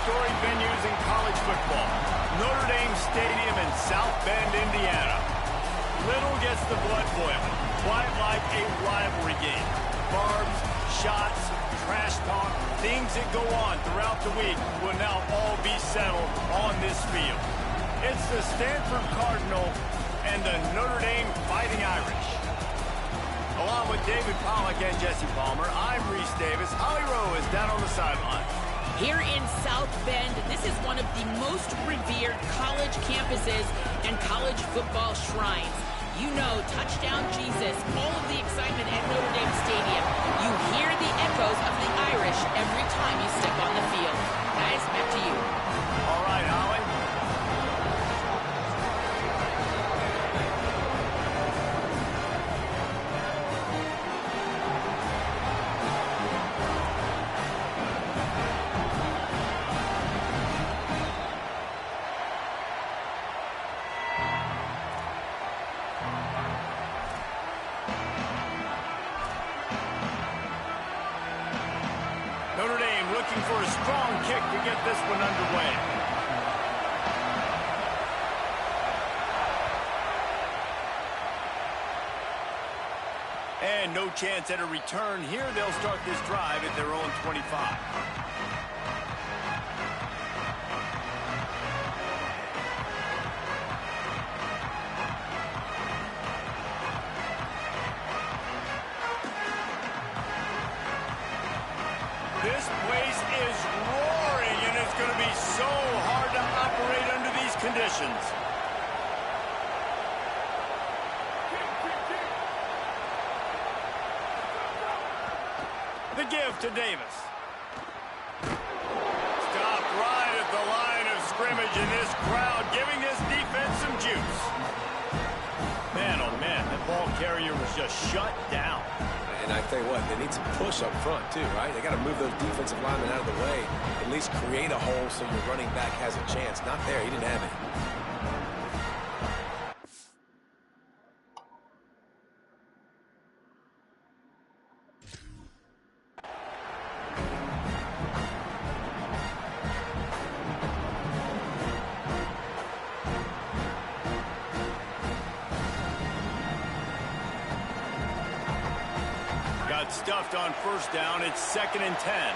storied venues in college football. Notre Dame Stadium in South Bend, Indiana. Little gets the blood boiling, quite like a rivalry game. Barbs, shots, trash talk, things that go on throughout the week will now all be settled on this field. It's the Stanford Cardinal and the Notre Dame Fighting Irish. Along with David Pollack and Jesse Palmer, I'm Reese Davis. Holly Rowe is down on the sideline. Here in South Bend, this is one of the most revered college campuses and college football shrines. You know, touchdown Jesus, all of the excitement at Notre Dame Stadium. You hear the echoes of the Irish every time you step on the field. Guys, back to you. All right, Holly. Notre Dame looking for a strong kick to get this one underway. And no chance at a return here. They'll start this drive at their own 25. This place is roaring, and it's going to be so hard to operate under these conditions. The give to Davis. Stopped right at the line of scrimmage, and this crowd giving this defense some juice. Man, oh man, the ball carrier was just shut down. And I tell you what, they need some push up front too, right? They got to move those defensive linemen out of the way, at least create a hole so your running back has a chance. Not there, he didn't have it. Stuffed on first down. It's 2nd and 10.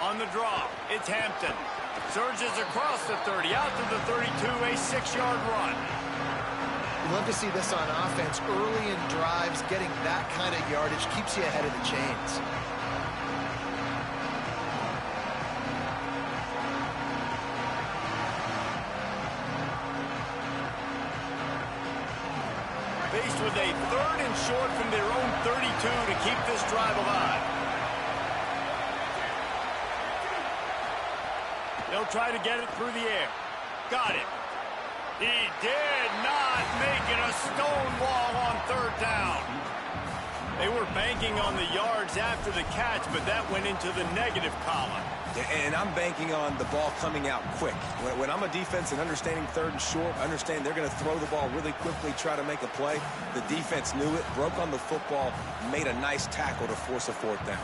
On the draw, it's Hampton. Surges across the 30, out to the 32, a 6-yard run. You love to see this on offense. Early in drives, getting that kind of yardage keeps you ahead of the chains. Faced with a 3rd and short from their own 32 to keep this drive alive. They'll try to get it through the air. Got it. He did not make it a stone wall on 3rd down. They were banking on the yards after the catch, but that went into the negative column. And I'm banking on the ball coming out quick. When I'm a defense and understanding 3rd and short, understand they're going to throw the ball really quickly, try to make a play. The defense knew it, broke on the football, made a nice tackle to force a 4th down.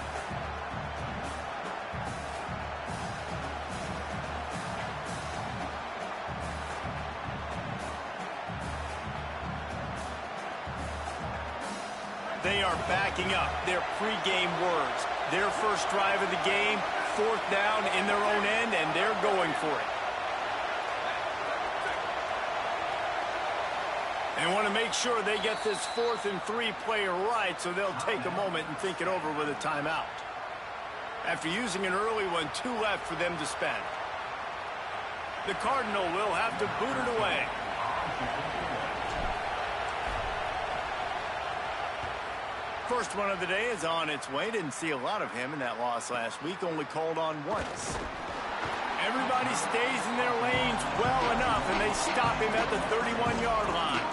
They are backing up their pregame words. Their first drive of the game, 4th down in their own end, and they're going for it. They want to make sure they get this 4th and 3 play right, so they'll take a moment and think it over with a timeout. After using an early one, 2 left for them to spend. The Cardinal will have to boot it away. First one of the day is on its way. Didn't see a lot of him in that loss last week. Only called on once. Everybody stays in their lanes well enough, and they stop him at the 31-yard line.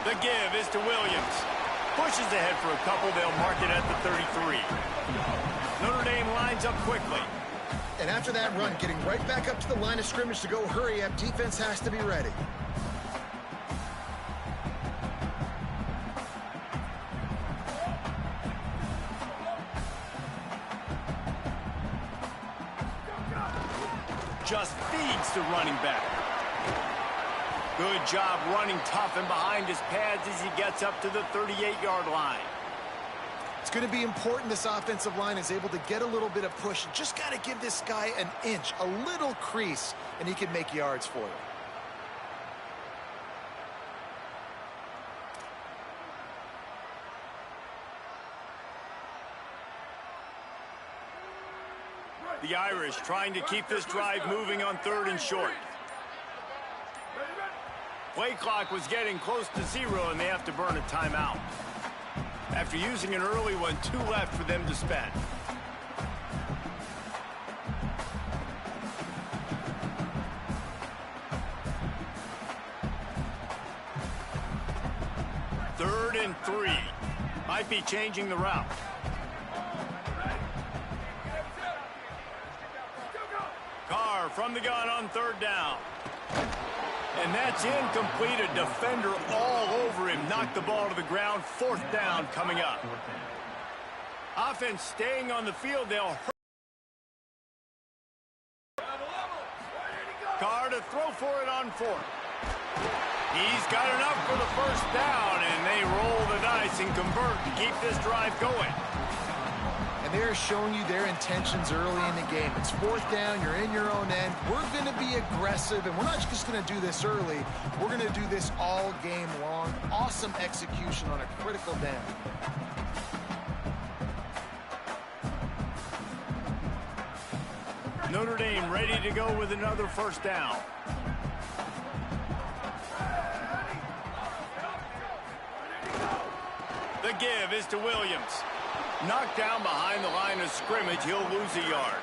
The give is to Williams. Pushes ahead for a couple. They'll mark it at the 33. Notre Dame lines up quickly. And after that run, getting right back up to the line of scrimmage to go hurry up, defense has to be ready. Just feeds the running back. Good job running tough and behind his pads as he gets up to the 38-yard line. It's going to be important this offensive line is able to get a little bit of push. Just got to give this guy an inch, a little crease, and he can make yards for you. The Irish trying to keep this drive moving on 3rd and short. Play clock was getting close to 0, and they have to burn a timeout. After using an early one, 2 left for them to spend. Third and 3. Might be changing the route. Carr from the gun on 3rd down. And that's incomplete. A defender all over him. Knocked the ball to the ground. 4th down coming up. Offense staying on the field. They'll hurt. Carr to throw for it on 4th. He's got enough for the 1st down, and they roll the dice and convert to keep this drive going. And they're showing you their intentions early in the game. It's 4th down, you're in your own end. We're going to be aggressive, and we're not just going to do this early. We're going to do this all game long. Awesome execution on a critical down. Notre Dame ready to go with another 1st down. The give is to Williams. Knocked down behind the line of scrimmage. He'll lose a yard.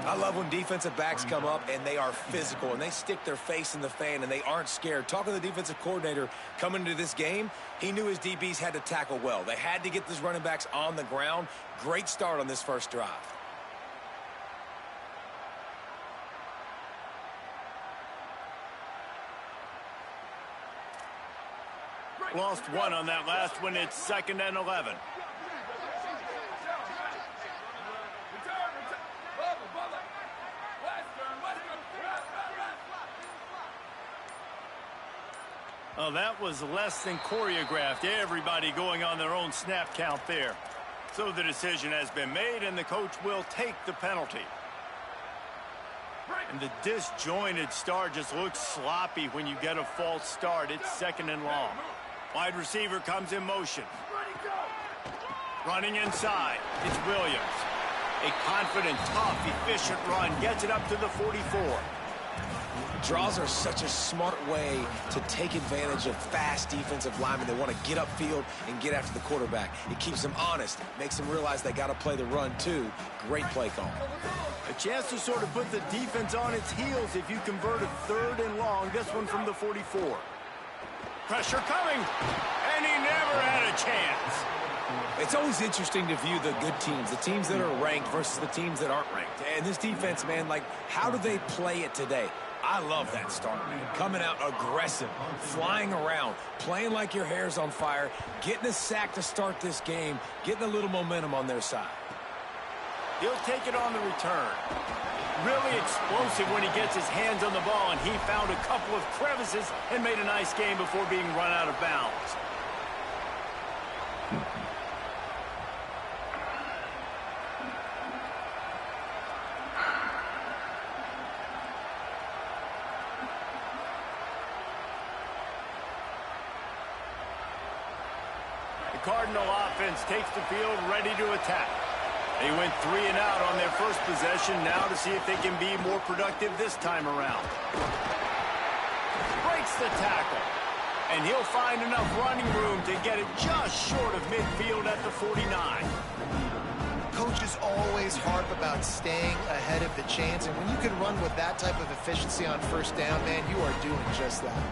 I love when defensive backs come up and they are physical and they stick their face in the fan and they aren't scared. Talking to the defensive coordinator coming into this game, he knew his DBs had to tackle well. They had to get these running backs on the ground. Great start on this first drive. Lost 1 on that last one. It's 2nd and 11. Oh, that was less than choreographed. Everybody going on their own snap count there. So the decision has been made, and the coach will take the penalty. And the disjointed start just looks sloppy when you get a false start. It's 2nd and long. Wide receiver comes in motion. Running inside. It's Williams. A confident, tough, efficient run. Gets it up to the 44. Draws are such a smart way to take advantage of fast defensive linemen. They want to get upfield and get after the quarterback. It keeps them honest, makes them realize they got to play the run too. Great play call. A chance to sort of put the defense on its heels if you convert a 3rd and long. This one from the 44. Pressure coming, and he never had a chance. It's always interesting to view the good teams, the teams that are ranked versus the teams that aren't ranked. And this defense, man, like, how do they play it today? I love that start, man. Coming out aggressive, flying around, playing like your hair's on fire, getting a sack to start this game, getting a little momentum on their side. He'll take it on the return. Really explosive when he gets his hands on the ball, and he found a couple of crevices and made a nice game before being run out of bounds. The Cardinal offense takes the field ready to attack. They went 3 and out on their first possession, now to see if they can be more productive this time around. Breaks the tackle, and he'll find enough running room to get it just short of midfield at the 49. Coaches always harp about staying ahead of the chains, and when you can run with that type of efficiency on 1st down, man, you are doing just that.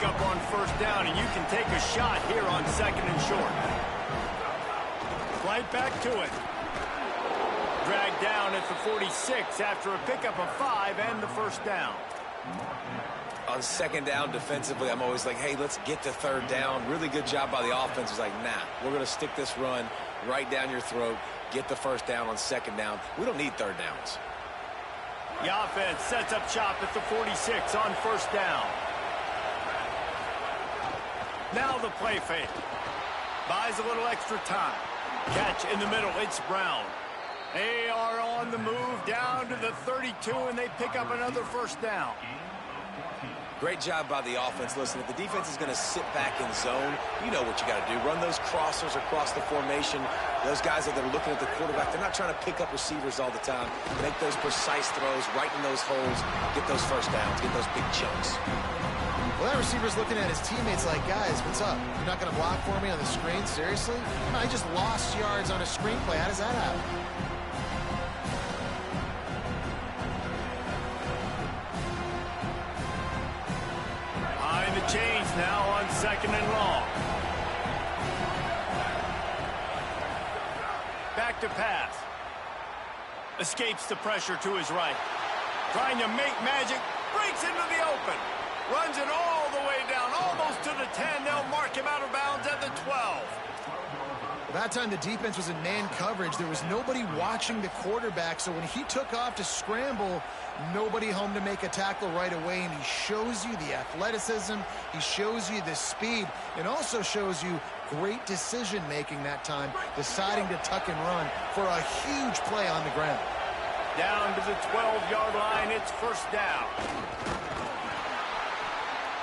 up on first down, and you can take a shot here on second and short. Right back to it. Dragged down at the 46 after a pickup of 5 and the first down. On second down defensively, I'm always like, hey, let's get to third down. Really good job by the offense. It's like, nah, we're going to stick this run right down your throat, get the first down on second down. We don't need third downs. The offense sets up shop at the 46 on first down. Now the play fake. Buys a little extra time. Catch in the middle. It's Brown. They are on the move down to the 32, and they pick up another first down. Great job by the offense. Listen, if the defense is going to sit back in zone, you know what you got to do. Run those crossers across the formation. Those guys that are looking at the quarterback, they're not trying to pick up receivers all the time. Make those precise throws right in those holes. Get those first downs. Get those big chunks. Well, that receiver's looking at his teammates like, guys, what's up? You're not going to block for me on the screen? Seriously? I just lost yards on a screen play. How does that happen? Behind the chains now on second and long. Back to pass. Escapes the pressure to his right. Trying to make magic. Breaks into the open. Runs it all the way down, almost to the 10. They'll mark him out of bounds at the 12. That time the defense was in man coverage. There was nobody watching the quarterback, so when he took off to scramble, nobody home to make a tackle right away, and he shows you the athleticism, he shows you the speed, and also shows you great decision-making that time, deciding to tuck and run for a huge play on the ground. Down to the 12-yard line, it's first down.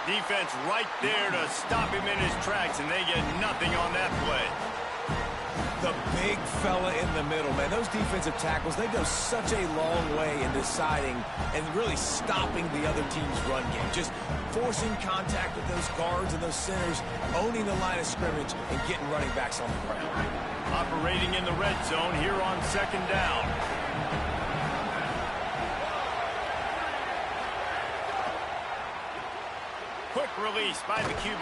Defense right there to stop him in his tracks, and they get nothing on that play. The big fella in the middle, man. Those defensive tackles, they go such a long way in deciding and really stopping the other team's run game. Just forcing contact with those guards and those centers, owning the line of scrimmage, and getting running backs on the ground. Operating in the red zone here on second down. Quick release by the QB.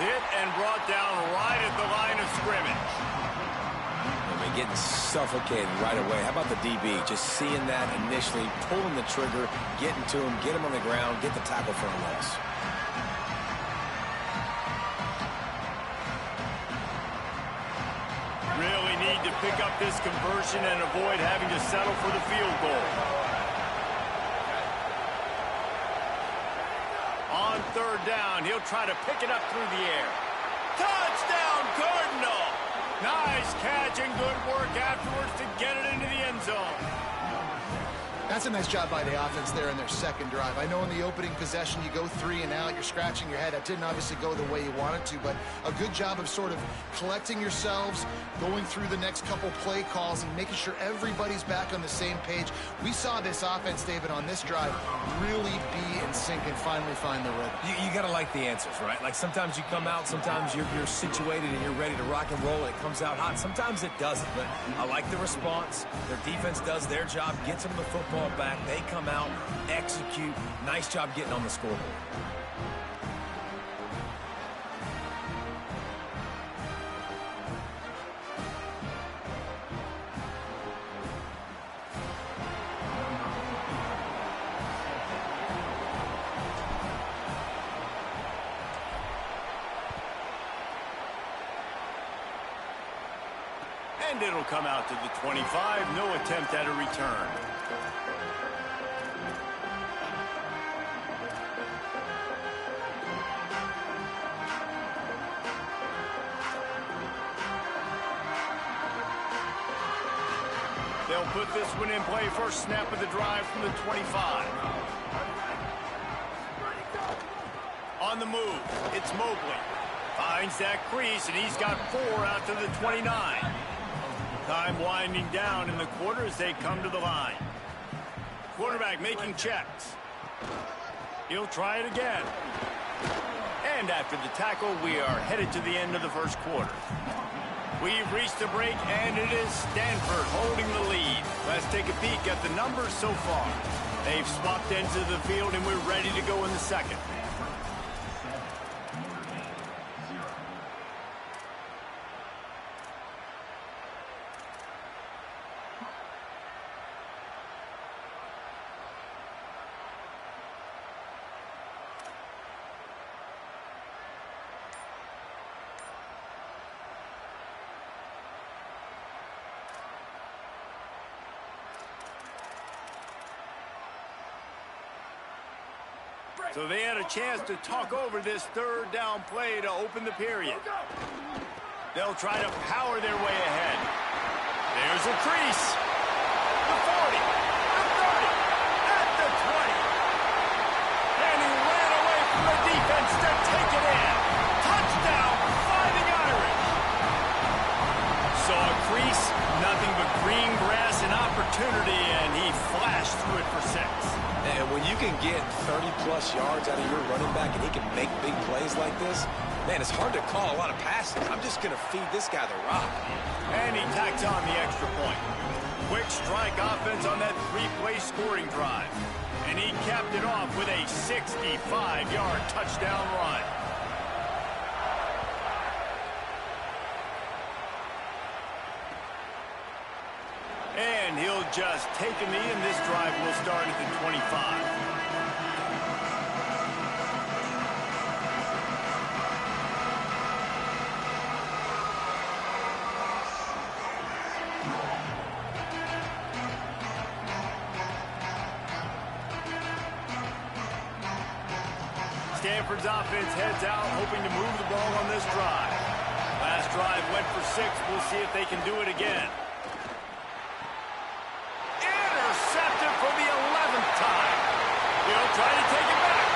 Hit and brought down right at the line of scrimmage. Getting suffocated right away. How about the DB? Just seeing that initially, pulling the trigger, getting to him, get him on the ground, get the tackle for a loss. Really need to pick up this conversion and avoid having to settle for the field goal. On third down, he'll try to pick it up through the air. Touchdown, Cardinal! Nice catch and good work afterwards to get it into the end zone. That's a nice job by the offense there in their second drive. I know in the opening possession you go 3 and out, you're scratching your head. That didn't obviously go the way you wanted to, but a good job of sort of collecting yourselves, going through the next couple play calls and making sure everybody's back on the same page. We saw this offense, David, on this drive really be in sync and finally find the rhythm. You got to like the answers, right? Like sometimes you come out, sometimes you're situated and you're ready to rock and roll and it comes out hot. Sometimes it doesn't, but I like the response. Their defense does their job, gets them the football back. They come out, execute. Nice job getting on the scoreboard. And it'll come out to the 25. No attempt at a return. They'll put this one in play. First snap of the drive from the 25. On the move, it's Mobley. Finds that crease, and he's got 4 out to the 29. Time winding down in the quarter as they come to the line. Quarterback making checks. He'll try it again. And after the tackle, we are headed to the end of the first quarter. We've reached the break, and it is Stanford holding the lead. Let's take a peek at the numbers so far. They've swapped ends of the field, and we're ready to go in the second. So they had a chance to talk over this third down play to open the period. They'll try to power their way ahead. There's a crease. The 40, the 30, at the 20. And he ran away from the defense to take it in. Touchdown, Fighting Irish. Saw a crease, nothing but green grass and opportunity, and he flashed through it for 6. And when you can get 30-plus yards out of your running back and he can make big plays like this, man, it's hard to call a lot of passes. I'm just going to feed this guy the rock. And he tacks on the extra point. Quick strike offense on that 3-play scoring drive. And he capped it off with a 65-yard touchdown run. And he'll just take a knee, and this drive will start at the 25. Stanford's offense heads out, hoping to move the ball on this drive. Last drive went for 6. We'll see if they can do it again. Intercepted for the 11th time. He'll try to take it back.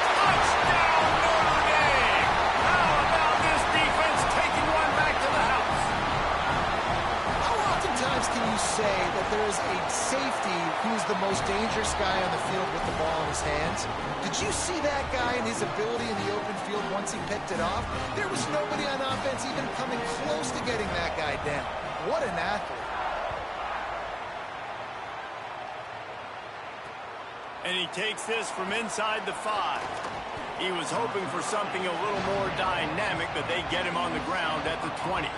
Touchdown, Notre Dame! How about this defense taking one back to the house? How oftentimes can you say that there is a safety who's the most dangerous guy on the field with the ball in his hands? Did you see that guy and his ability in the open field once he picked it off? There was nobody on offense even coming close to getting that guy down. What an athlete. And he takes this from inside the 5. He was hoping for something a little more dynamic, but they get him on the ground at the 20.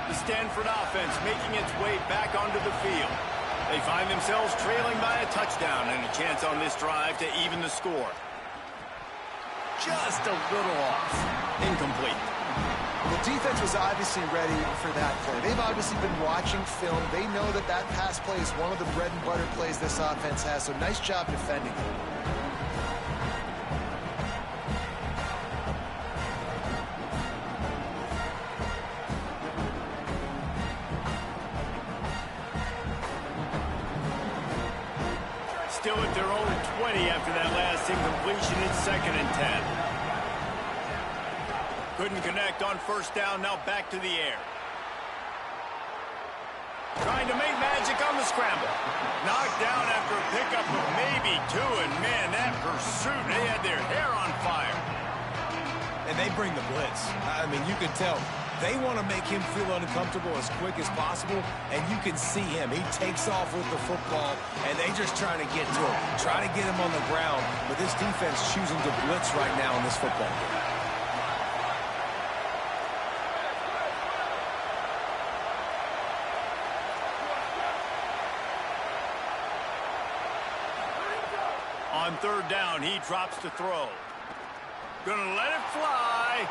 The Stanford offense making its way back onto the field. They find themselves trailing by a touchdown and a chance on this drive to even the score. Just a little off. Incomplete. The defense was obviously ready for that play. They've obviously been watching film. They know that that pass play is one of the bread and butter plays this offense has, so nice job defending. Still at their own 20 after that last incompletion. It's 2nd and 10. Couldn't connect on first down. Now back to the air. Trying to make magic on the scramble. Knocked down after a pickup of maybe 2. And man, that pursuit, they had their hair on fire. And they bring the blitz. I mean, you could tell. They want to make him feel uncomfortable as quick as possible, and you can see him. He takes off with the football, and they just trying to get to him, try to get him on the ground, but this defense choosing to blitz right now in this football game. On third down, he drops to throw. Gonna let it fly.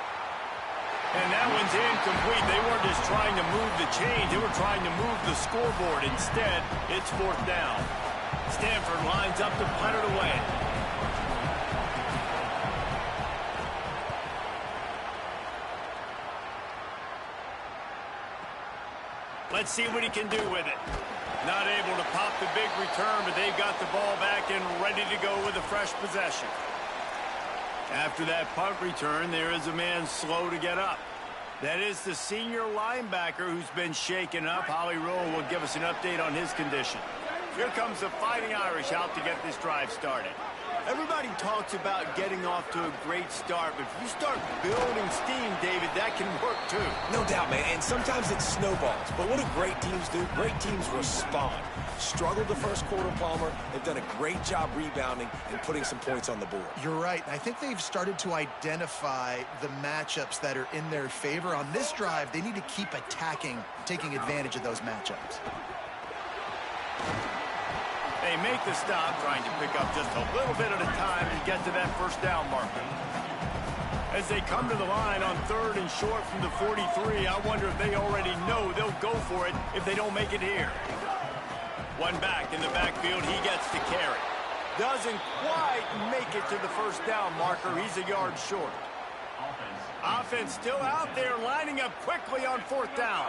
And that one's incomplete. They weren't just trying to move the chains. They were trying to move the scoreboard. Instead, it's 4th down. Stanford lines up to punt it away. Let's see what he can do with it. Not able to pop the big return, but they've got the ball back and ready to go with a fresh possession. After that punt return, there is a man slow to get up. That is the senior linebacker who's been shaken up. Holly Rowe will give us an update on his condition. Here comes the Fighting Irish out to get this drive started. Everybody talks about getting off to a great start, but if you start building steam, David, that can work too. No doubt, man, and sometimes it snowballs. But what do great teams do? Great teams respond. Struggled the first quarter, Palmer. They've done a great job rebounding and putting some points on the board. You're right. I think they've started to identify the matchups that are in their favor. On this drive, they need to keep attacking, taking advantage of those matchups. They make the stop, trying to pick up just a little bit at a time to get to that first down marker. As they come to the line on 3rd and short from the 43, I wonder if they already know they'll go for it if they don't make it here. One back in the backfield, he gets to carry. Doesn't quite make it to the first down marker. He's a yard short. Offense still out there, lining up quickly on 4th down.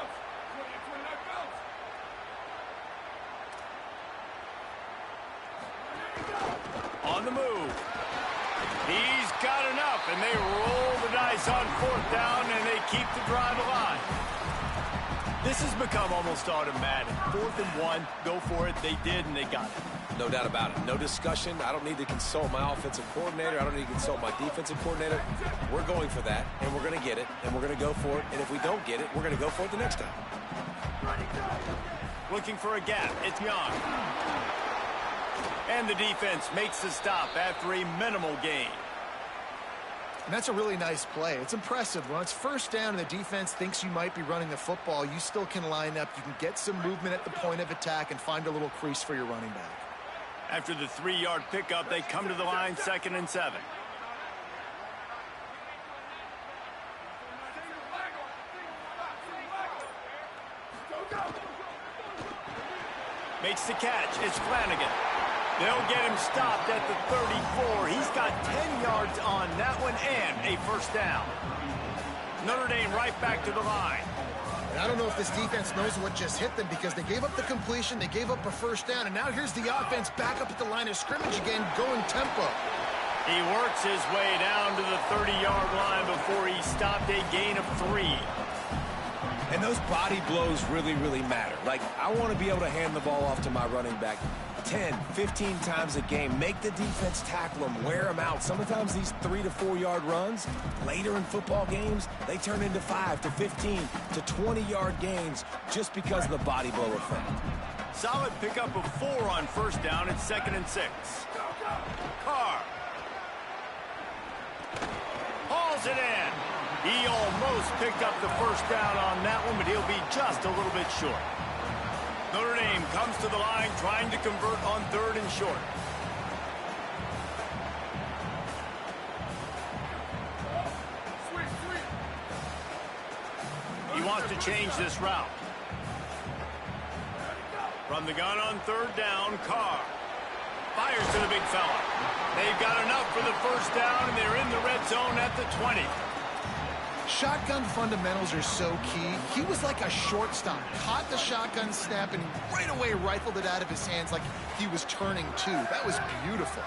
On the move. He's got enough, and they roll the dice on 4th down, and they keep the drive alive. This has become almost automatic. 4th and 1, go for it. They did, and they got it. No doubt about it. No discussion. I don't need to consult my offensive coordinator. I don't need to consult my defensive coordinator. We're going for that, and we're going to get it, and we're going to go for it. And if we don't get it, we're going to go for it the next time. Looking for a gap. It's Young. And the defense makes the stop after a minimal gain. And that's a really nice play. It's impressive. When it's 1st down and the defense thinks you might be running the football, you still can line up. You can get some movement at the point of attack and find a little crease for your running back. After the 3-yard pickup, they come to the line 2nd and 7. Makes the catch. It's Flanagan. They'll get him stopped at the 34. He's got 10 yards on that one and a 1st down. Notre Dame right back to the line. And I don't know if this defense knows what just hit them because they gave up the completion, they gave up a 1st down, and now here's the offense back up at the line of scrimmage again, going tempo. He works his way down to the 30-yard line before he stopped a gain of 3. And those body blows really, really matter. Like, I want to be able to hand the ball off to my running back 10, 15 times a game. Make the defense tackle them, wear them out. Sometimes these 3 to 4 yard runs, later in football games, they turn into 5 to 15 to 20-yard gains just because of the body blow effect. Solid pickup of 4 on 1st down. It's 2nd and 6. Carr hauls it in. He almost picked up the 1st down on that one, but he'll be just a little bit short. Notre Dame comes to the line trying to convert on 3rd and short. He wants to change this route. From the gun on 3rd down, Carr fires to the big fella. They've got enough for the 1st down, and they're in the red zone at the 20. Shotgun fundamentals are so key. He was like a shortstop. Caught the shotgun snap and right away rifled it out of his hands like he was turning too. That was beautiful.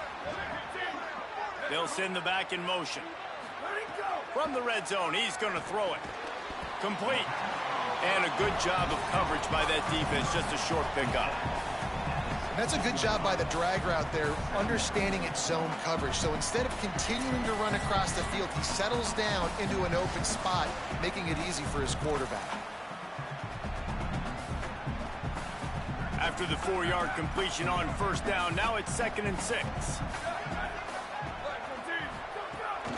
They'll send the back in motion. From the red zone, he's going to throw it. Complete. And a good job of coverage by that defense. Just a short pickup. That's a good job by the drag route there, understanding its zone coverage. So instead of continuing to run across the field, he settles down into an open spot, making it easy for his quarterback. After the 4-yard completion on 1st down, now it's 2nd and 6.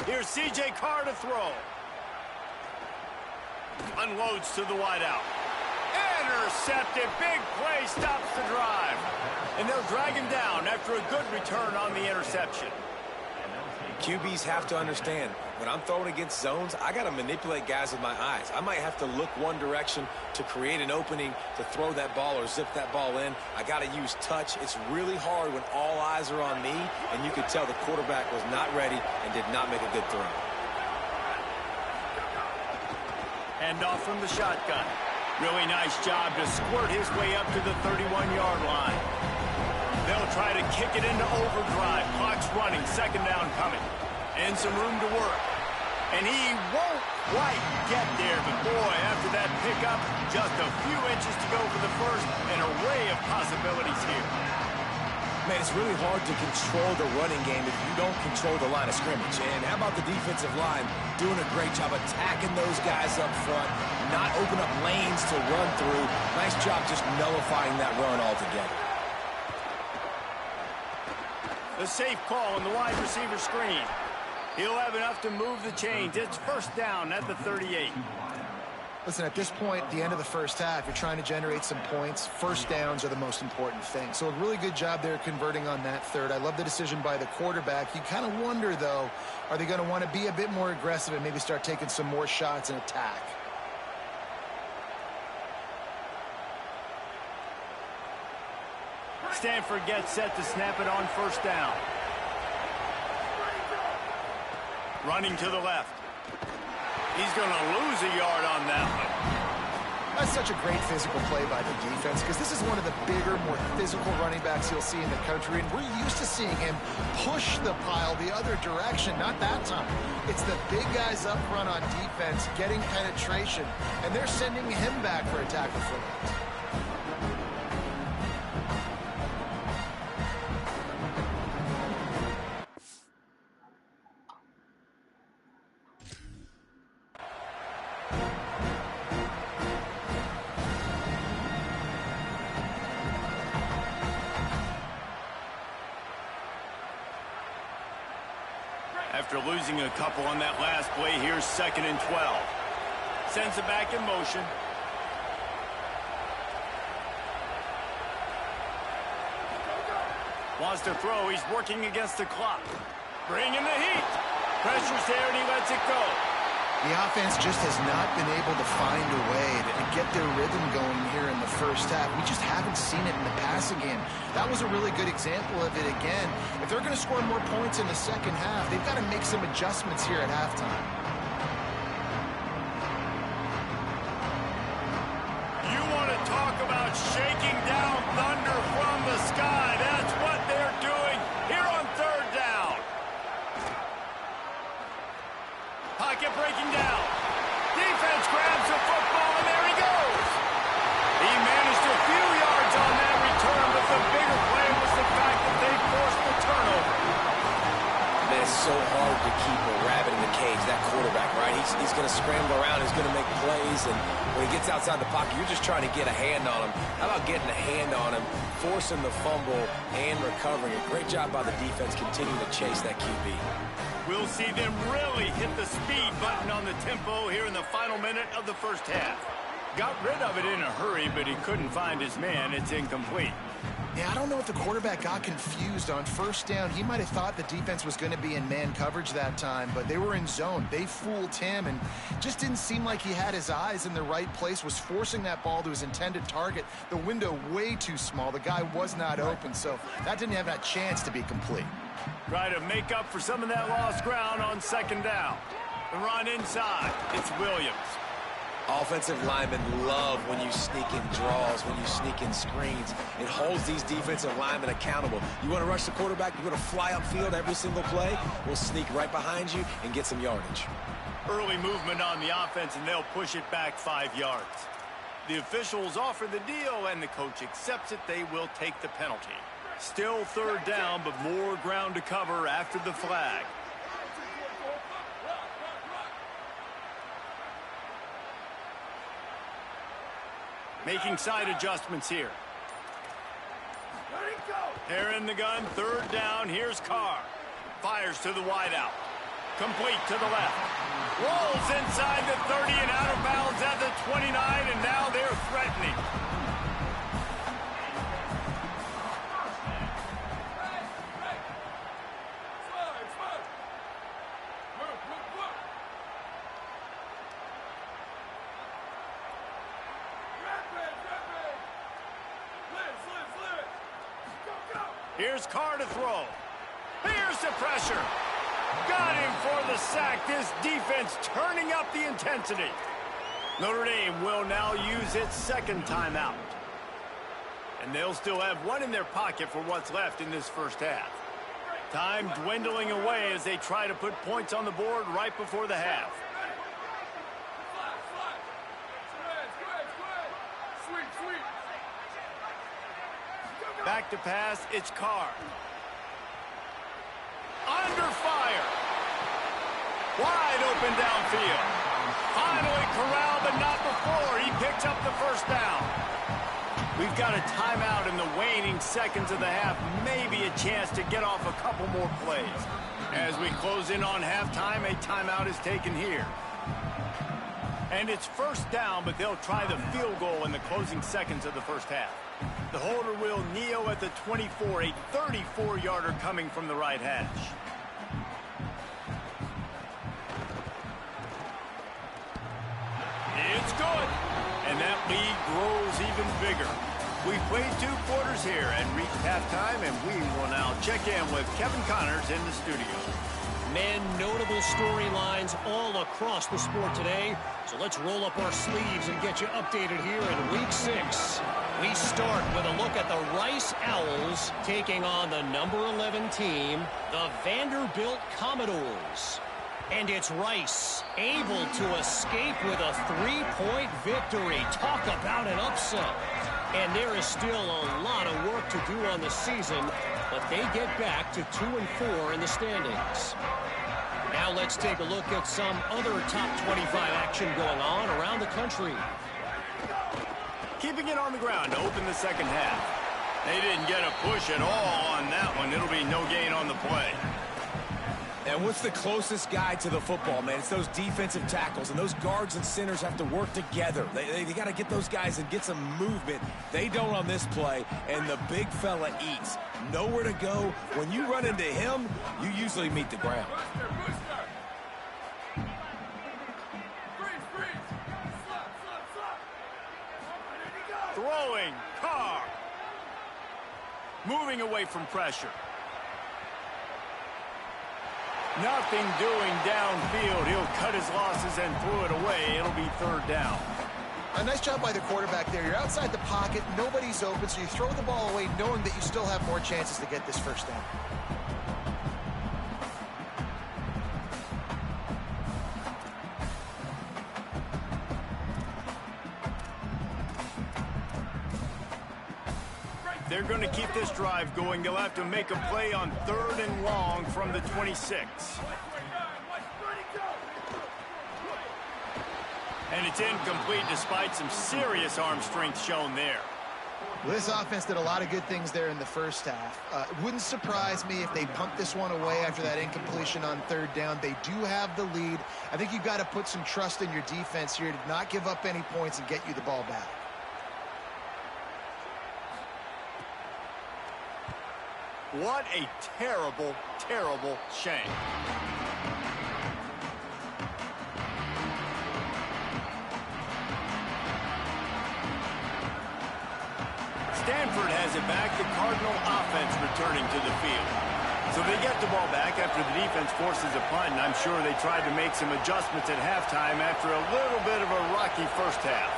Here's C.J. Carr to throw. Unloads to the wideout. Intercepted. Big play stops the drive. And they'll drag him down after a good return on the interception. QBs have to understand, when I'm throwing against zones, I got to manipulate guys with my eyes. I might have to look one direction to create an opening to throw that ball or zip that ball in. I got to use touch. It's really hard when all eyes are on me, and you could tell the quarterback was not ready and did not make a good throw. Hand off from the shotgun. Really nice job to squirt his way up to the 31-yard line. They'll try to kick it into overdrive. Clock's running. 2nd down coming. And some room to work. And he won't quite get there. But boy, after that pickup, just a few inches to go for the 1st. An array of possibilities here. Man, it's really hard to control the running game if you don't control the line of scrimmage. And how about the defensive line doing a great job attacking those guys up front, not open up lanes to run through. Nice job just nullifying that run altogether. The safe call on the wide receiver screen. He'll have enough to move the chains. It's 1st down at the 38. Listen, at this point, the end of the first half, you're trying to generate some points. First downs are the most important thing. So a really good job there converting on that third. I love the decision by the quarterback. You kind of wonder, though, are they going to want to be a bit more aggressive and maybe start taking some more shots and attack? Stanford gets set to snap it on first down. Running to the left. He's going to lose a yard on that one. That's such a great physical play by the defense because this is one of the bigger, more physical running backs you'll see in the country, and we're used to seeing him push the pile the other direction. Not that time. It's the big guys up front on defense getting penetration, and they're sending him back for a tackle for loss. After losing a couple on that last play, here's 2nd and 12. Sends it back in motion. Wants to throw. He's working against the clock. Bringing the heat. Pressure's there, and he lets it go. The offense just has not been able to find a way to get their rhythm going here in the first half. We just haven't seen it in the passing game. That was a really good example of it again. If they're going to score more points in the second half, they've got to make some adjustments here at halftime. You want to talk about shaking down thunder from the sky. That's what they're doing here on 3rd down. Pocket breaking down. Defense grabs the football, and there he goes. He managed a few yards on that return, but the bigger play was the fact that they forced the turnover. Man, it's so hard to keep a rabbit in the cage, that quarterback, right? He's going to scramble around, he's going to make plays, and when he gets outside the pocket, you're just trying to get a hand on him. How about getting a hand on him, forcing the fumble, and recovering it? Great job by the defense continuing to chase that QB. We'll see them really hit the speed button on the tempo here in the final minute of the first half. Got rid of it in a hurry, but he couldn't find his man. It's incomplete. Yeah, I don't know if the quarterback got confused on first down. He might have thought the defense was going to be in man coverage that time, but they were in zone. They fooled him and just didn't seem like he had his eyes in the right place, was forcing that ball to his intended target. The window way too small. The guy was not open, so that didn't have that chance to be complete. Try to make up for some of that lost ground on 2nd down. The run inside. It's Williams. Offensive linemen love when you sneak in draws, when you sneak in screens. It holds these defensive linemen accountable. You want to rush the quarterback, you want to fly upfield every single play, we'll sneak right behind you and get some yardage. Early movement on the offense, and they'll push it back 5 yards. The officials offer the deal, and the coach accepts it. They will take the penalty. Still 3rd down, but more ground to cover after the flag. Making side adjustments here. They're in the gun, 3rd down. Here's Carr. Fires to the wideout. Complete to the left. Rolls inside the 30 and out of bounds at the 29, and now they're threatening. Here's Carr to throw. Here's the pressure. Got him for the sack. This defense turning up the intensity. Notre Dame will now use its 2nd timeout. And they'll still have one in their pocket for what's left in this first half. Time dwindling away as they try to put points on the board right before the half. Back to pass, it's Carr. Under fire. Wide open downfield. Finally corralled, but not before. He picks up the 1st down. We've got a timeout in the waning seconds of the half. Maybe a chance to get off a couple more plays. As we close in on halftime, a timeout is taken here. And it's first down, but they'll try the field goal in the closing seconds of the first half. The holder will kneel at the 24, a 34-yarder coming from the right hash. It's good. And that lead grows even bigger. We've played 2 quarters here and reached halftime, and we will now check in with Kevin Connors in the studio. Men, notable storylines all across the sport today. So let's roll up our sleeves and get you updated here in Week 6. We start with a look at the Rice Owls taking on the number 11 team, the Vanderbilt Commodores. And it's Rice able to escape with a 3-point victory. Talk about an upset. And there is still a lot of work to do on the season, but they get back to 2-4 in the standings. Now let's take a look at some other top 25 action going on around the country. Keeping it on the ground to open the second half. They didn't get a push at all on that one. It'll be no gain on the play. And what's the closest guy to the football, man? It's those defensive tackles, and those guards and centers have to work together. They got to get those guys and get some movement. They don't on this play, and the big fella eats. Nowhere to go. When you run into him, you usually meet the ground. Throwing, Carr. Moving away from pressure. Nothing doing downfield. He'll cut his losses and throw it away. It'll be third down. A nice job by the quarterback there. You're outside the pocket. Nobody's open, so you throw the ball away knowing that you still have more chances to get this first down. They're going to keep this drive going. They'll have to make a play on 3rd and long from the 26. And it's incomplete despite some serious arm strength shown there. Well, this offense did a lot of good things there in the first half. It wouldn't surprise me if they pumped this one away after that incompletion on 3rd down. They do have the lead. I think you've got to put some trust in your defense here to not give up any points and get you the ball back. What a terrible, terrible shame. Stanford has it back. The Cardinal offense returning to the field. So they get the ball back after the defense forces a punt, and I'm sure they tried to make some adjustments at halftime after a little bit of a rocky first half.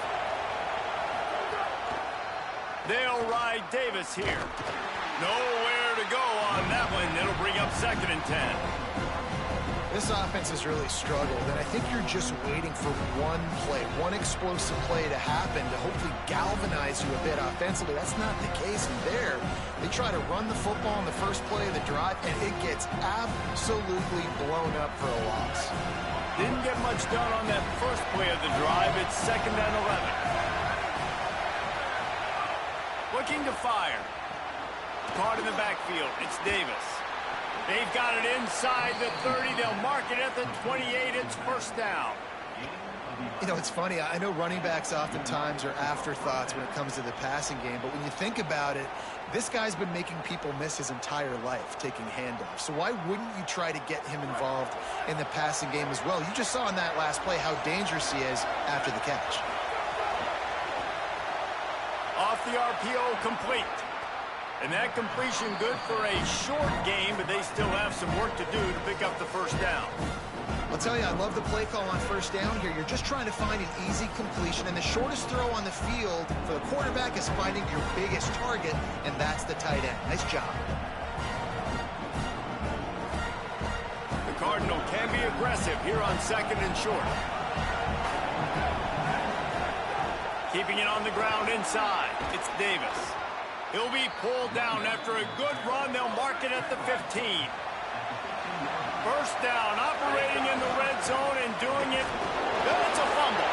They'll ride Davis here. Nowhere to go on that one. It'll bring up 2nd and 10. This offense has really struggled, and I think you're just waiting for one play, one explosive play to happen to hopefully galvanize you a bit offensively. That's not the case there. They try to run the football on the first play of the drive, and it gets absolutely blown up for a loss. Didn't get much done on that first play of the drive. It's 2nd and 11. Looking to fire. Caught in the backfield. It's Davis. They've got it inside the 30. They'll mark it at the 28. It's first down. You know, it's funny. I know running backs oftentimes are afterthoughts when it comes to the passing game, but when you think about it, this guy's been making people miss his entire life taking handoffs. So why wouldn't you try to get him involved in the passing game as well? You just saw in that last play how dangerous he is after the catch. Off the RPO, complete. And that completion good for a short game, but they still have some work to do to pick up the first down. I'll tell you, I love the play call on first down here. You're just trying to find an easy completion, and the shortest throw on the field for the quarterback is finding your biggest target, and that's the tight end. Nice job. The Cardinal can be aggressive here on 2nd and short. Keeping it on the ground inside. It's Davis. He'll be pulled down after a good run. They'll mark it at the 15. First down, operating in the red zone and doing it. It's a fumble.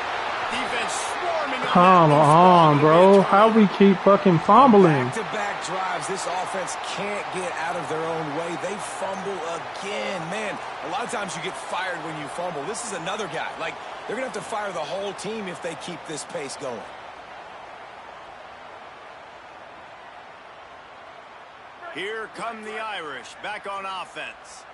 Defense swarming. Come on, bro. How we keep fucking fumbling? Back-to-back drives, this offense can't get out of their own way. They fumble again. Man, a lot of times you get fired when you fumble. This is another guy. Like, they're going to have to fire the whole team if they keep this pace going. Here come the Irish back on offense.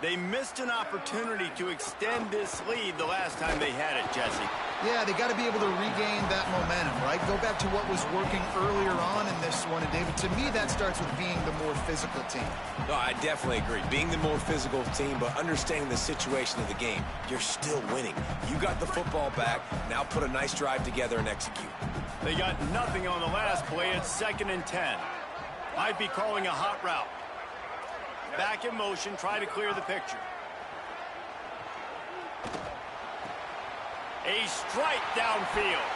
They missed an opportunity to extend this lead the last time they had it, Jesse. Yeah, they got to be able to regain that momentum, right? Go back to what was working earlier on in this one. And, David, to me, that starts with being the more physical team. No, I definitely agree. Being the more physical team, but understanding the situation of the game. You're still winning. You got the football back. Now put a nice drive together and execute. They got nothing on the last play. It's 2nd and 10. Might be calling a hot route. Back in motion, try to clear the picture. A strike downfield.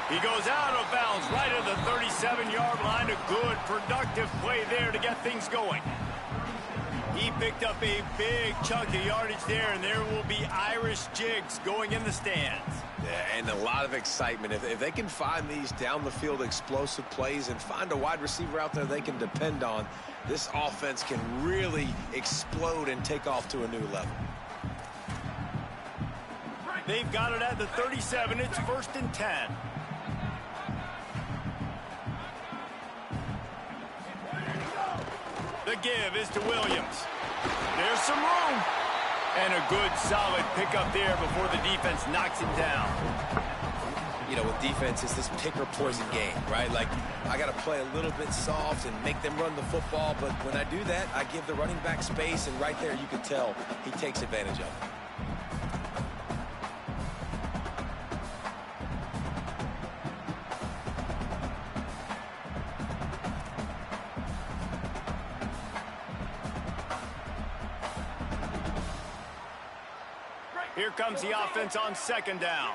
He goes out of bounds right at the 37-yard line. A good, productive play there to get things going. He picked up a big chunk of yardage there, and there will be Irish jigs going in the stands. Yeah, and a lot of excitement. If they can find these down-the-field explosive plays and find a wide receiver out there they can depend on, this offense can really explode and take off to a new level. They've got it at the 37. It's 1st and 10. The give is to Williams. There's some room. And a good, solid pickup there before the defense knocks him down. You know, with defense, it's this pick-or-poison game, right? Like, I got to play a little bit soft and make them run the football, but when I do that, I give the running back space, and right there you can tell he takes advantage of it. Here comes the offense on 2nd down.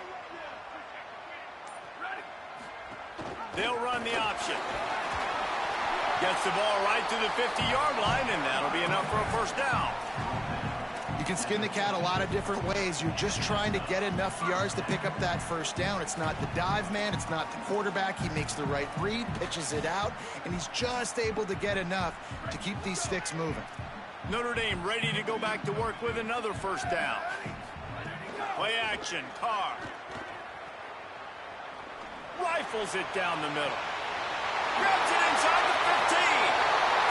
They'll run the option. Gets the ball right to the 50-yard line, and that'll be enough for a 1st down. You can skin the cat a lot of different ways. You're just trying to get enough yards to pick up that 1st down. It's not the dive man. It's not the quarterback. He makes the right read, pitches it out, and he's just able to get enough to keep these sticks moving. Notre Dame ready to go back to work with another 1st down. Play action, Carr. Rifles it down the middle. Grabs it inside the 15.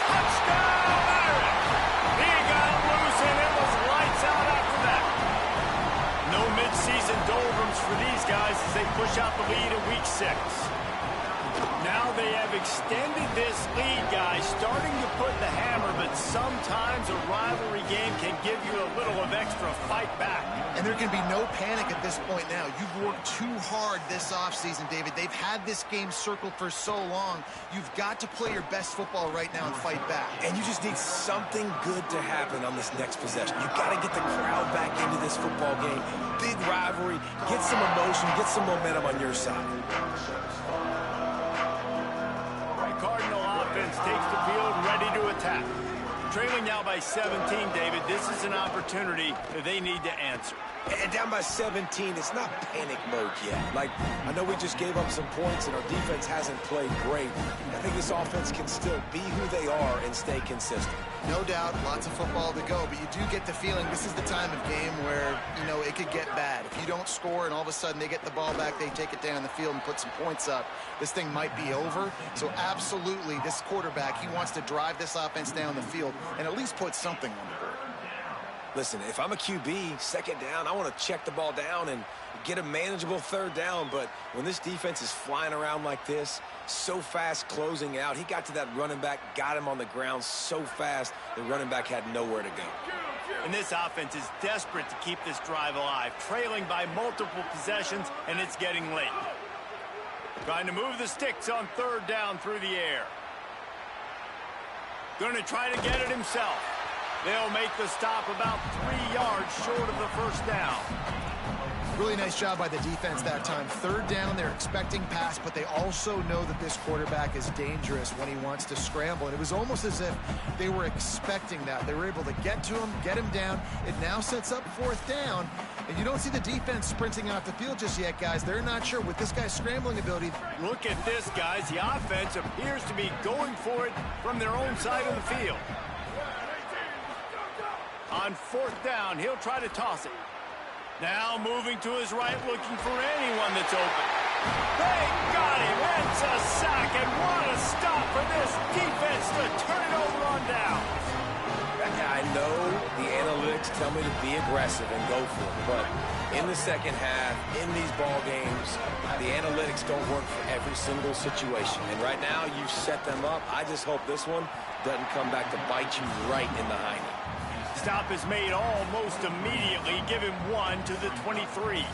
Touchdown, Irish. He got loose, and it was lights out after that. No midseason doldrums for these guys as they push out the lead in week 6. Now they have extended this lead, guys, starting to put the hammer, but sometimes a rivalry game can give you a little of extra fight back. And there can be no panic at this point now. You've worked too hard this offseason, David. They've had this game circled for so long. You've got to play your best football right now and fight back. And you just need something good to happen on this next possession. You got to get the crowd back into this football game. Big rivalry. Get some emotion. Get some momentum on your side. Cardinal offense takes the field, ready to attack. Trailing now by 17, David. This is an opportunity that they need to answer. And down by 17, it's not panic mode yet. Like, I know we just gave up some points and our defense hasn't played great. I think this offense can still be who they are and stay consistent. No doubt, lots of football to go, but you do get the feeling this is the time of game where, you know, it could get bad. If you don't score and all of a sudden they get the ball back, they take it down the field and put some points up, this thing might be over. So absolutely, this quarterback, he wants to drive this offense down the field and at least put something on the board. Listen, if I'm a QB, 2nd down, I want to check the ball down and get a manageable 3rd down. But when this defense is flying around like this, so fast closing out, he got to that running back, got him on the ground so fast, the running back had nowhere to go. And this offense is desperate to keep this drive alive, trailing by multiple possessions, and it's getting late. Trying to move the sticks on 3rd down through the air. Going to try to get it himself. They'll make the stop about 3 yards short of the 1st down. Really nice job by the defense that time. Third down, they're expecting pass, but they also know that this quarterback is dangerous when he wants to scramble. And it was almost as if they were expecting that. They were able to get to him, get him down. It now sets up fourth down. And you don't see the defense sprinting off the field just yet, guys. They're not sure with this guy's scrambling ability. Look at this, guys. The offense appears to be going for it from their own side of the field. On fourth down, he'll try to toss it. Now moving to his right, looking for anyone that's open. They got him. It's a sack, and what a stop for this defense to turn it over on down. I know the analytics tell me to be aggressive and go for it, but in the second half, in these ball games, the analytics don't work for every single situation. And right now, you've set them up. I just hope this one doesn't come back to bite you right in the hiney. Stop is made almost immediately. Give him 1 to the 23.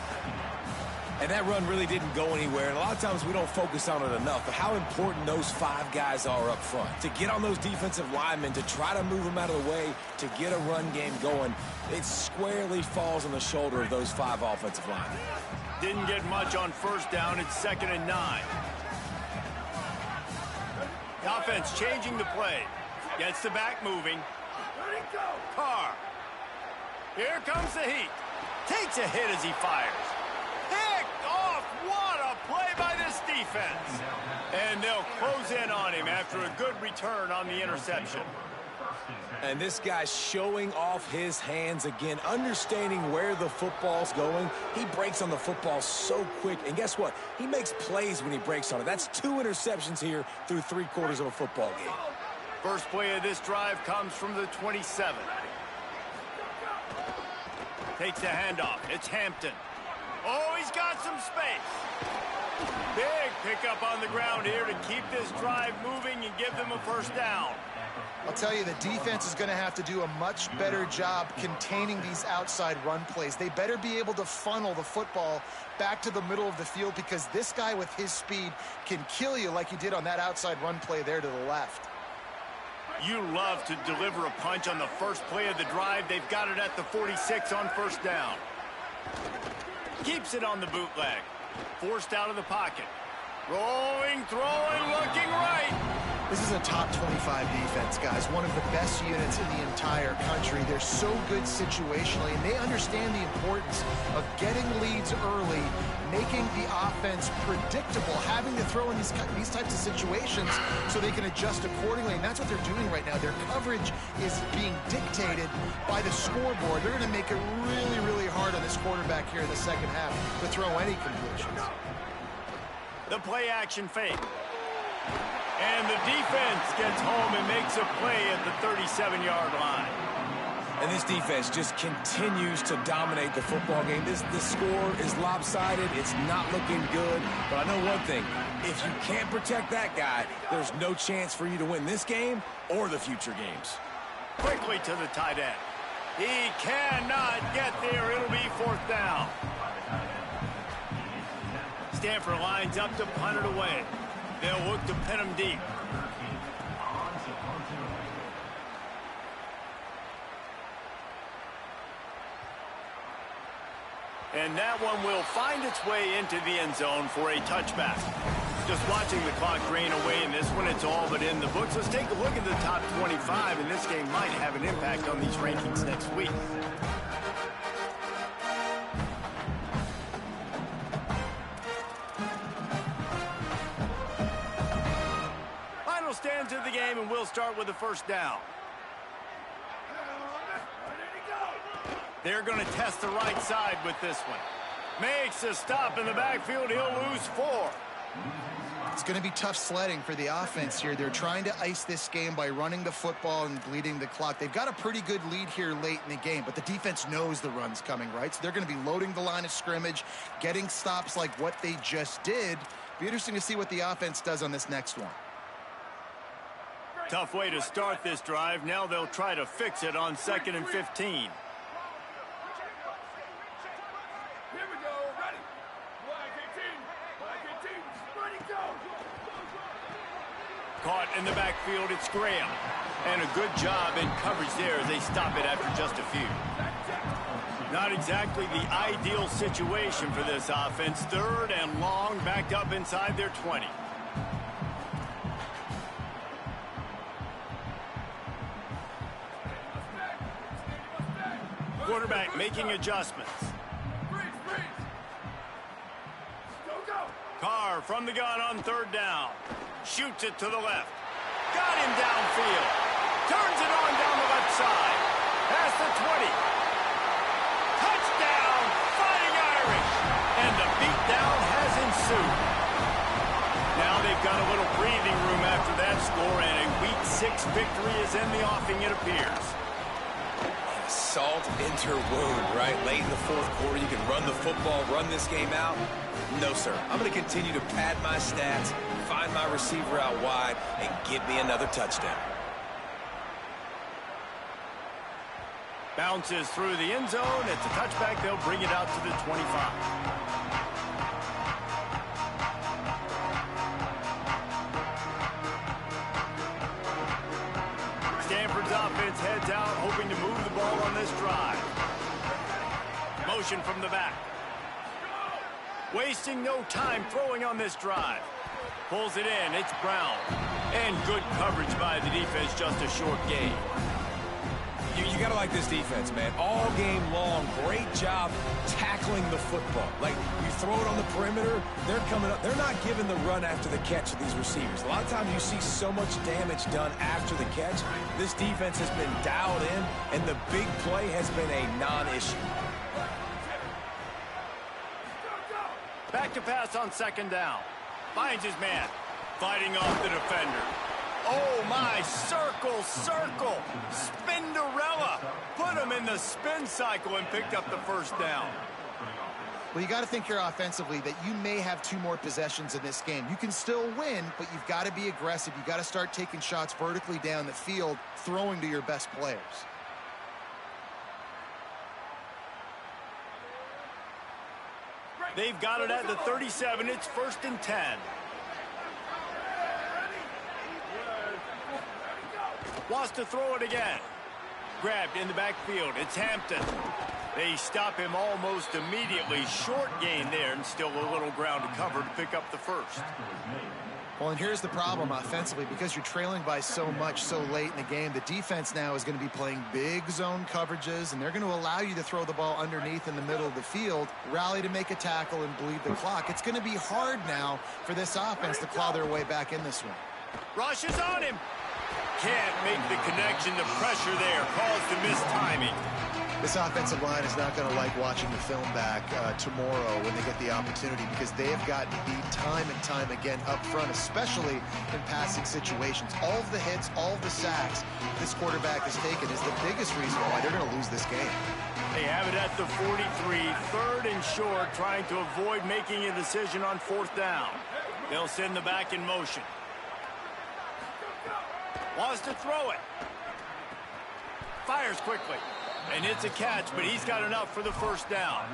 And that run really didn't go anywhere. And a lot of times we don't focus on it enough, but how important those 5 guys are up front. To get on those defensive linemen, to try to move them out of the way, to get a run game going, it squarely falls on the shoulder of those 5 offensive linemen. Didn't get much on first down. It's 2nd and 9. The offense changing the play. Gets the back moving. Carr. Here comes the heat. Takes a hit as he fires. Picked off. What a play by this defense. And they'll close in on him after a good return on the interception. And this guy's showing off his hands again, understanding where the football's going. He breaks on the football so quick. And guess what? He makes plays when he breaks on it. That's 2 interceptions here through 3/4 of a football game. First play of this drive comes from the 27. Takes the handoff. It's Hampton. Oh, he's got some space. Big pickup on the ground here to keep this drive moving and give them a first down. I'll tell you, the defense is going to have to do a much better job containing these outside run plays. They better be able to funnel the football back to the middle of the field, because this guy with his speed can kill you like he did on that outside run play there to the left. You love to deliver a punch on the first play of the drive. They've got it at the 46 on first down. Keeps it on the bootleg. Forced out of the pocket. Rolling, throwing, looking right. This is a top 25 defense, guys. One of the best units in the entire country. They're so good situationally, and they understand the importance of getting leads early, making the offense predictable, having to throw in these types of situations so they can adjust accordingly. And that's what they're doing right now. Their coverage is being dictated by the scoreboard. They're going to make it really, really hard on this quarterback here in the second half to throw any completions. The play action fake. And the defense gets home and makes a play at the 37-yard line. And this defense just continues to dominate the football game. This score is lopsided. It's not looking good. But I know one thing. If you can't protect that guy, there's no chance for you to win this game or the future games. Quickly to the tight end. He cannot get there. It'll be fourth down. Stanford lines up to punt it away. They'll look to pin him deep. And that one will find its way into the end zone for a touchback. Just watching the clock drain away in this one, it's all but in the books. Let's take a look at the top 25, and this game might have an impact on these rankings next week. Final stands of the game, and we'll start with the first down. They're going to test the right side with this one. Makes a stop in the backfield. He'll lose 4. It's going to be tough sledding for the offense here. They're trying to ice this game by running the football and bleeding the clock. They've got a pretty good lead here late in the game, but the defense knows the run's coming, right? So they're going to be loading the line of scrimmage, getting stops like what they just did. Be interesting to see what the offense does on this next one. Tough way to start this drive. Now they'll try to fix it on 2nd and 15. Caught in the backfield, it's Graham. And a good job in coverage there as they stop it after just a few. Not exactly the ideal situation for this offense. 3rd and long, backed up inside their 20. Quarterback making adjustments. Carr from the gun on 3rd down. Shoots it to the left. Got him downfield. Turns it on down the left side. Past the 20. Touchdown, Fighting Irish. And the beatdown has ensued. Now they've got a little breathing room after that score, and a Week 6 victory is in the offing, it appears. Salt into wound, right? Late in the 4th quarter, you can run the football, run this game out. No, sir. I'm going to continue to pad my stats, find my receiver out wide, and give me another touchdown. Bounces through the end zone. It's a touchback. They'll bring it out to the 25. Stanford's offense heads out, hoping to move the ball on this drive. Motion from the back. Wasting no time throwing on this drive. Pulls it in. It's Brown. And good coverage by the defense, just a short gain. You got to like this defense, man. All game long, great job tackling the football. Like, you throw it on the perimeter, they're coming up. They're not giving the run after the catch to these receivers. A lot of times you see so much damage done after the catch. This defense has been dialed in, and the big play has been a non-issue. Back to pass on 2nd down. Finds his man. Fighting off the defender. Oh, my. Circle. Spinderella. Put him in the spin cycle and picked up the 1st down. Well, you got to think here offensively that you may have 2 more possessions in this game. You can still win, but you've got to be aggressive. You've got to start taking shots vertically down the field, throwing to your best players. They've got it at the 37. It's 1st and 10. Wants to throw it again. Grabbed in the backfield. It's Hampton. They stop him almost immediately. Short gain there, and still a little ground to cover to pick up the 1st. Well, and here's the problem offensively. Because you're trailing by so much so late in the game, the defense now is going to be playing big zone coverages, and they're going to allow you to throw the ball underneath in the middle of the field, rally to make a tackle, and bleed the clock. It's going to be hard now for this offense to claw their way back in this one. Rushes on him. Can't make the connection. The pressure there caused the missed timing. This offensive line is not going to like watching the film back tomorrow when they get the opportunity, because they have gotten beat time and time again up front, especially in passing situations. All of the hits, all of the sacks this quarterback has taken is the biggest reason why they're going to lose this game. They have it at the 43, 3rd and short, trying to avoid making a decision on 4th down. They'll send the back in motion. Wants to throw it. Fires quickly. And it's a catch, but he's got enough for the 1st down.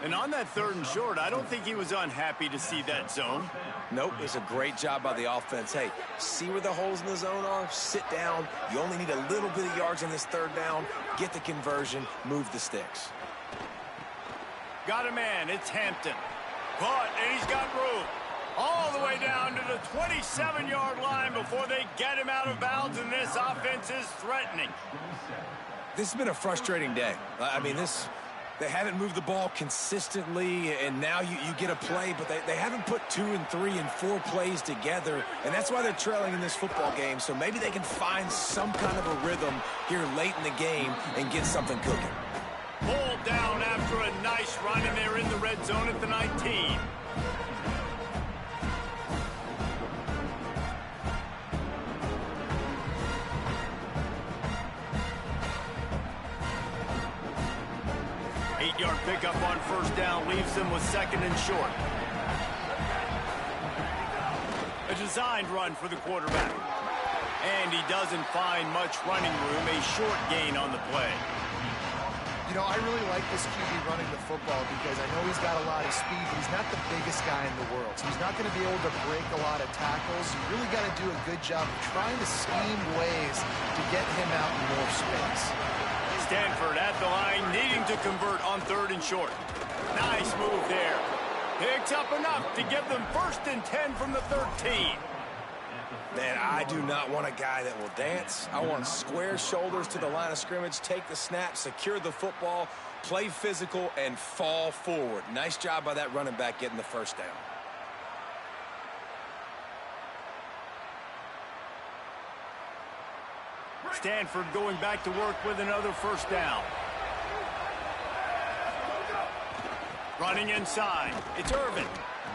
And on that 3rd and short, I don't think he was unhappy to see that zone. Nope, it's a great job by the offense. Hey, see where the holes in the zone are? Sit down. You only need a little bit of yards on this 3rd down. Get the conversion. Move the sticks. Got a man. It's Hampton. Caught, and he's got room. All the way down to the 27-yard line before they get him out of bounds, and this offense is threatening. This has been a frustrating day. I mean, they haven't moved the ball consistently, and now you get a play, but they haven't put 2 and 3 and 4 plays together, and that's why they're trailing in this football game. So maybe they can find some kind of a rhythm here late in the game and get something cooking. Pulled down after a nice run, and they're in the red zone at the 19. Yard pickup on 1st down leaves them with 2nd and short. A designed run for the quarterback. And he doesn't find much running room. A short gain on the play. You know, I really like this QB running the football because I know he's got a lot of speed, but he's not the biggest guy in the world. So he's not going to be able to break a lot of tackles. You really got to do a good job of trying to scheme ways to get him out in more space. Stanford at the line, needing to convert on 3rd and short. Nice move there. Picks up enough to give them 1st and 10 from the 13. Man, I do not want a guy that will dance. I want square shoulders to the line of scrimmage, take the snap, secure the football, play physical, and fall forward. Nice job by that running back getting the 1st down. Stanford going back to work with another 1st down. Running inside. It's Irvin.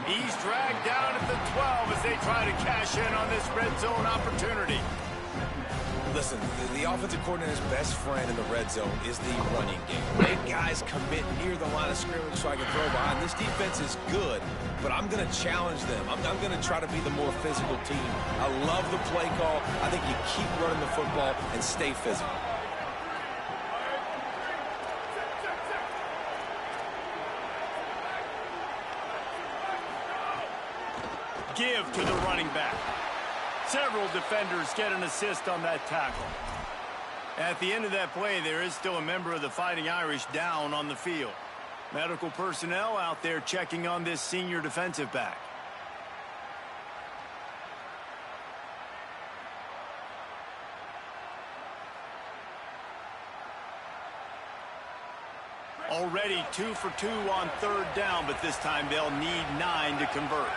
He's dragged down at the 12 as they try to cash in on this red zone opportunity. Listen, the offensive coordinator's best friend in the red zone is the running game. Make guys commit near the line of scrimmage so I can throw behind. This defense is good, but I'm going to challenge them. I'm going to try to be the more physical team. I love the play call. I think you keep running the football and stay physical. Give to the running back. Several defenders get an assist on that tackle. At the end of that play, there is still a member of the Fighting Irish down on the field. Medical personnel out there checking on this senior defensive back. Already 2 for 2 on 3rd down, but this time they'll need 9 to convert.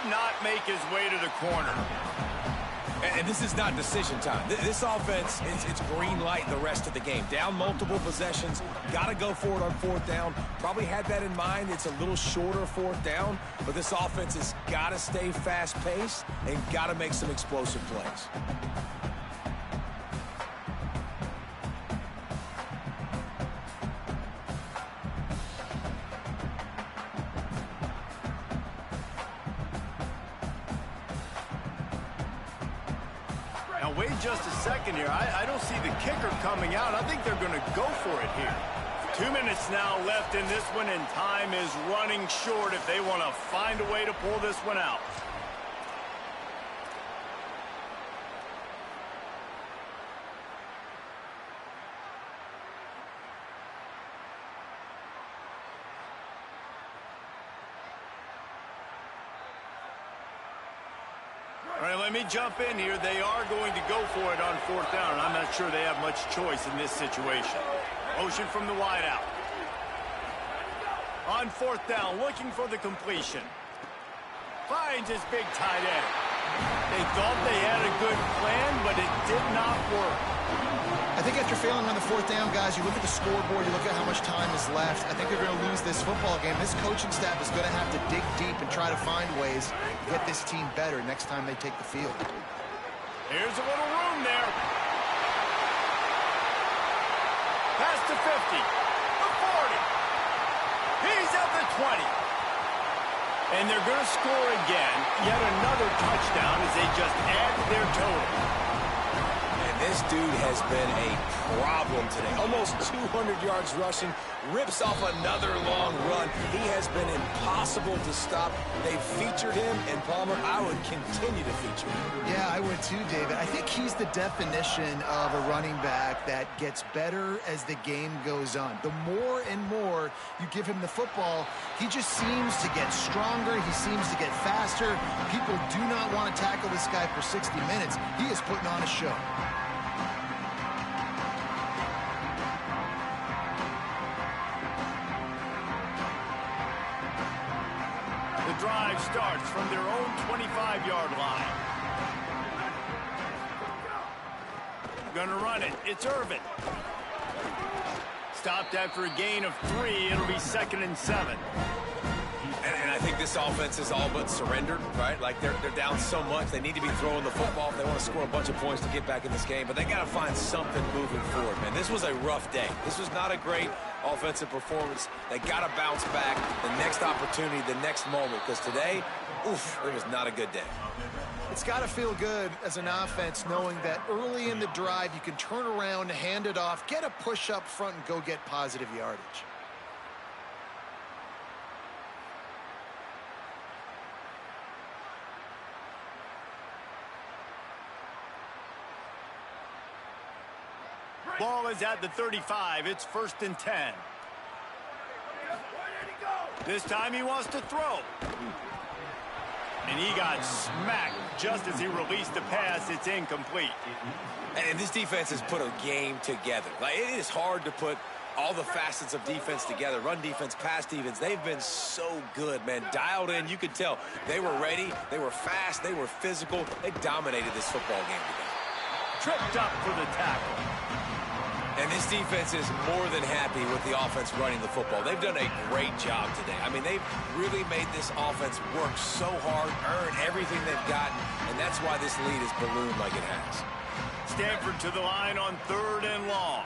Not make his way to the corner. And this is not decision time. This offense, it's green light the rest of the game. Down multiple possessions, got to go for it on 4th down. Probably had that in mind. It's a little shorter 4th down, but this offense has got to stay fast-paced and got to make some explosive plays. Wait just a second here. I don't see the kicker coming out. I think they're going to go for it here. 2 minutes now left in this one, and time is running short if they want to find a way to pull this one out. All right, let me jump in here. They are going to go for it on 4th down, and I'm not sure they have much choice in this situation. Motion from the wideout. On 4th down, looking for the completion. Finds his big tight end. They thought they had a good plan, but it did not work. I think after failing on the 4th down, guys, you look at the scoreboard, you look at how much time is left. I think they're going to lose this football game. This coaching staff is going to have to dig deep and try to find ways to get this team better next time they take the field. Here's a little room there. Pass to 50. The 40. He's at the 20. And they're going to score again. Yet another touchdown as they just add to their total. This dude has been a problem today. Almost 200 yards rushing, rips off another long run. He has been impossible to stop. They've featured him, and Palmer, I would continue to feature him. Yeah, I would too, David. I think he's the definition of a running back that gets better as the game goes on. The more and more you give him the football, he just seems to get stronger. He seems to get faster. People do not want to tackle this guy for 60 minutes. He is putting on a show. Drive starts from their own 25-yard line. Gonna run it. It's Irvin. Stopped after a gain of 3. It'll be 2nd and 7. And I think this offense is all but surrendered, right? Like they're down so much. They need to be throwing the football if they want to score a bunch of points to get back in this game. But they got to find something moving forward, man. This was a rough day. This was not a great offensive performance. They got to bounce back the next opportunity, the next moment. Because today, oof, it was not a good day. It's got to feel good as an offense knowing that early in the drive you can turn around, hand it off, get a push up front, and go get positive yardage. Ball is at the 35. It's 1st and 10. This time he wants to throw. And he got smacked just as he released the pass. It's incomplete. And this defense has put a game together. Like, it is hard to put all the facets of defense together. Run defense, pass defense. They've been so good, man. Dialed in. You could tell they were ready. They were fast. They were physical. They dominated this football game today. Tripped up for the tackle. And this defense is more than happy with the offense running the football. They've done a great job today. I mean, they've really made this offense work so hard, earn everything they've got, and that's why this lead is ballooned like it has. Stanford to the line on 3rd and long.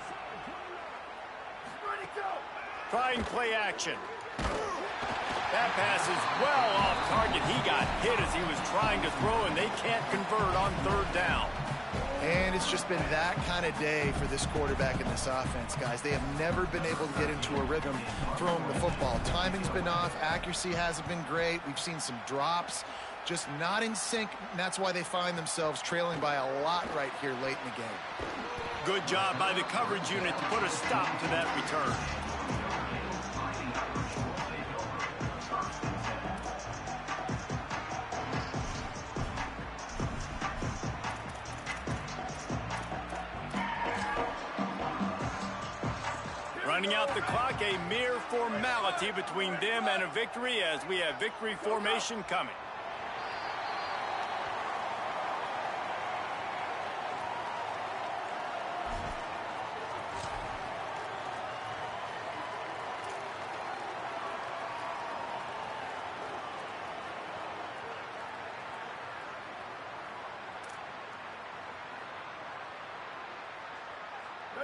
Trying play action. That pass is well off target. He got hit as he was trying to throw, and they can't convert on 3rd down. And it's just been that kind of day for this quarterback in this offense, guys. They have never been able to get into a rhythm throwing the football. Timing's been off. Accuracy hasn't been great. We've seen some drops, just not in sync. And that's why they find themselves trailing by a lot right here late in the game. Good job by the coverage unit to put a stop to that return. Running out the clock, a mere formality between them and a victory as we have victory formation coming.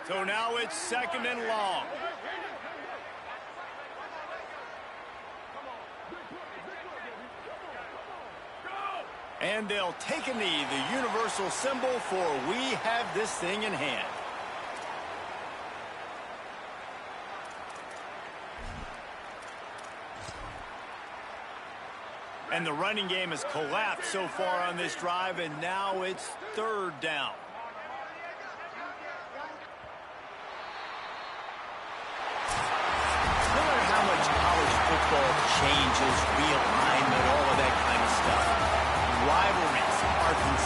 So now it's 2nd and long. And they'll take a knee, the universal symbol for we have this thing in hand. And the running game has collapsed so far on this drive, and now it's 3rd down. Football changes, realignment, all of that kind of stuff. Rivalries are